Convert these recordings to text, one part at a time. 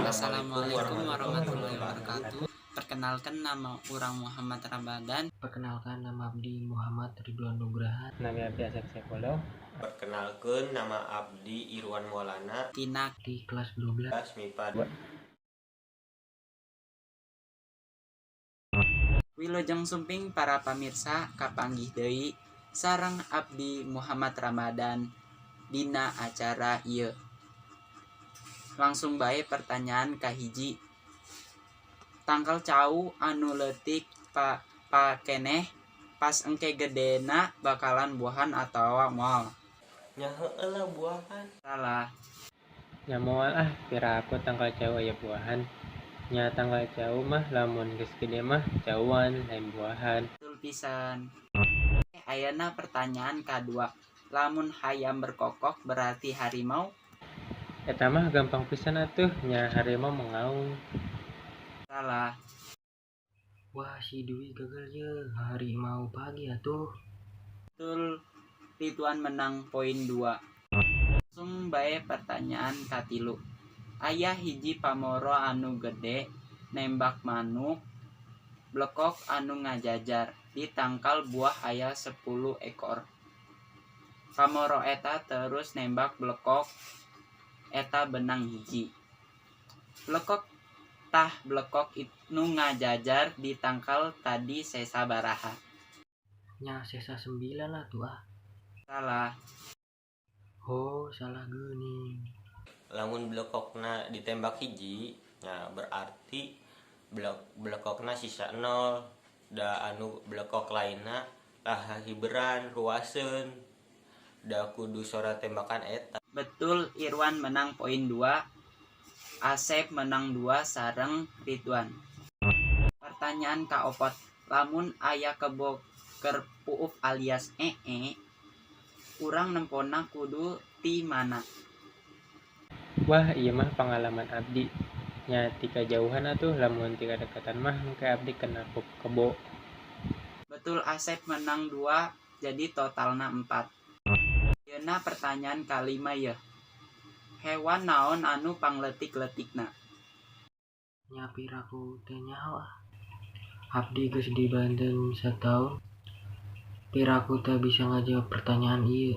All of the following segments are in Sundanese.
Assalamualaikum warahmatullahi wabarakatuh. Perkenalkan, nama orang Muhammad Ramadan. Perkenalkan, nama Abdi Muhammad Ridwan Nugraha. Nama Abdi Asep Sekolo. Perkenalkan, nama Abdi Irwan Maulana. Tina Di kelas 12 MIPA. Wilujeng sumping para pamirsa kapanggih deui sareng Abdi Muhammad Ramadan dina acara ieu. Langsung bae pertanyaan kahiji. Tangkal cau anu leutik pakeneh pas engke gedena bakalan buahan atawa moal? Nya heueuh buahan. Salah. Nya moal pira aku tanggal jauh aya buahan. Nya tanggal jauh mah lamun geus gede mah jauhan lain buahan. Betul pisan. Ayeuna pertanyaan kedua. Lamun hayam berkokok berarti harimau? Eta mah gampang pisan atuh, nya harimau mengaung. Salah. Wah, si Dwi gagal ya. Hari mau pagi atuh. Betul. Ridwan menang poin 2. Langsung bae pertanyaan katilu. Aya hiji pamoro anu gede nembak manuk blekok anu ngajajar di tangkal buah aya 10 ekor. Pamoro eta terus nembak blekok eta benang hiji. Blekok nu ngajajar di tangkal tadi sesa baraha? Nya sesa 9 lah tuh Salah. Oh, salah geuning. Lamun blekokna ditembak hiji, nya berarti blekokna sisa 0. Da anu blekok lainna lah hiberan ruaseun. Da kudu sora tembakan eta. Betul, Irwan menang poin 2. Asep menang 2 sareng Ridwan. Pertanyaan kaopat. Lamun aya kebo keur puuf alias urang nempona kudu ti mana? Wah, ieu mah pengalaman Abdi. Nya tika jauhan atuh, lamun tika dekatan mah engke Abdi kena kebo. Betul, Asep menang 2, jadi totalna 4. Yeuna pertanyaan kalima ya. Hewan naon anu pangletik-letikna? Nya piraku teh nyaho Abdi geus di Banten sataun. Piraku teh bisa ngajawab pertanyaan ieu.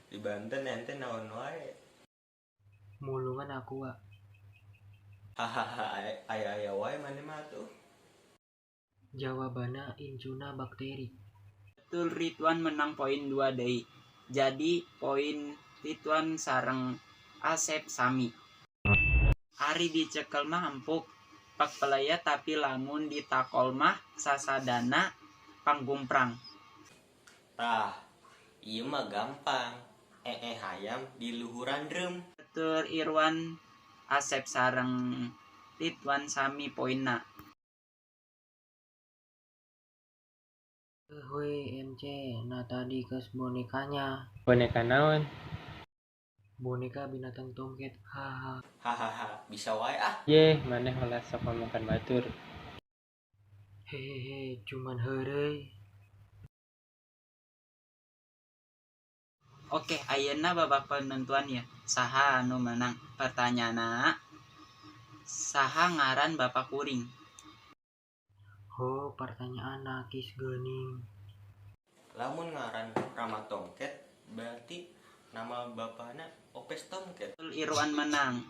Di Banten ente naon wae. Mulungan aku Aya wae mane mah tuh. Jawabanna incuna bakteri. Betul, Ridwan menang poin 2 deui. Jadi poin Ridwan sareng Asep sami. Ari dicekel mah empuk pak pelaya, tapi lamun ditakol mah sasadana panggumprang. Tah, ieu mah gampang. Hayam di luhuran reum. Betul, Irwan, Asep sareng Ridwan sami poinna. Weh MC, nah tadi kes bonekanya. Boneka naon? Boneka binatang tongket. Haha. Hahaha, bisa wae Yeh, maneh olah sok ngomongkan batur. Hehehe, cuman heureuy. Oke, ayeuna babak penentuan ya. Saha anu menang? Pertanyaanna, saha ngaran bapak kuring? Oh, pertanyaan nakis geuning. Lamun ngaran Rama Tongket berarti nama bapakna Opes Tongket. Irwan menang.